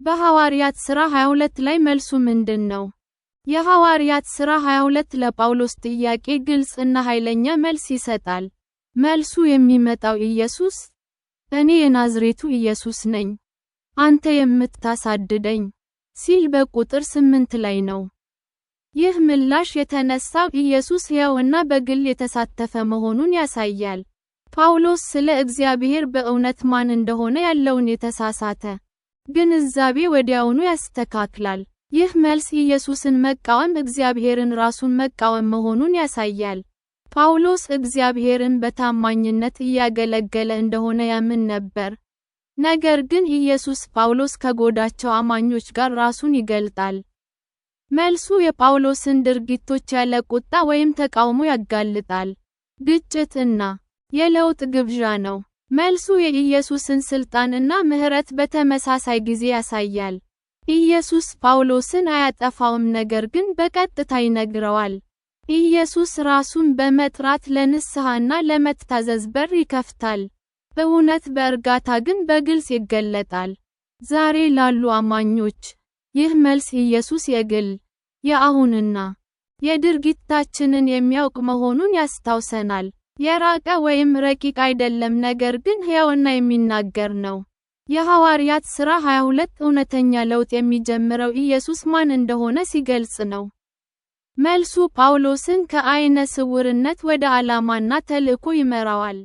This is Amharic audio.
በሐዋርያት ሥራ 22 ላይ መልሱ ምንድን ነው? የሐዋርያት ሥራ 22 ለጳውሎስ ጥያቄ ግልጽ እና ኃይለኛ መልስ ይሰጣል። መልሱ የሚመጣው ኢየሱስ፣ እኔ የናዝሬቱ ኢየሱስ ነኝ፣ አንተ የምታሳድደኝ ሲል በቁጥር 8 ላይ ነው። ይህ ምላሽ የተነሳው ኢየሱስ ሕያው እና በግል የተሳተፈ መሆኑን ያሳያል። ጳውሎስ ስለ እግዚአብሔር በእውነት ማን እንደሆነ ያለውን የተሳሳተ ግንዛቤ ወዲያውኑ ያስተካክላል። ይህ መልስ ኢየሱስን መቃወም እግዚአብሔርን ራሱን መቃወም መሆኑን ያሳያል። ጳውሎስ እግዚአብሔርን በታማኝነት እያገለገለ እንደሆነ ያምን ነበር። ነገር ግን ኢየሱስ ጳውሎስ ከጎዳቸው አማኞች ጋር ራሱን ይገልጣል። መልሱ የጳውሎስን ድርጊቶች ያለ ቁጣ ወይም ተቃውሞ ያጋልጣል። ግጭት እና የለውጥ ግብዣ ነው። መልሱ የኢየሱስን ሥልጣን እና ምሕረት በተመሳሳይ ጊዜ ያሳያል። ኢየሱስ ጳውሎስን አያጠፋውም ነገር ግን በቀጥታ ይነግረዋል። ኢየሱስ ራሱን በመጥራት ለንስሐና ለመታዘዝ በር ይከፍታል። እውነት በእርጋታ ግን በግልጽ ይገለጣል። ዛሬ ላሉ አማኞች ይህ መልስ ኢየሱስ የግል፣ የአሁንና የድርጊታችንን የሚያውቅ መሆኑን ያስታውሰናል። የራቀ ወይም ረቂቅ አይደለም ነገር ግን ሕያውና የሚናገር ነው። የሐዋርያት ሥራ 22 እውነተኛ ለውጥ የሚጀምረው ኢየሱስ ማን እንደሆነ ሲገልጽ ነው። መልሱ ጳውሎስን ከዓይነ ስውርነት ወደ ዓላማና ተልእኮ ይመራዋል።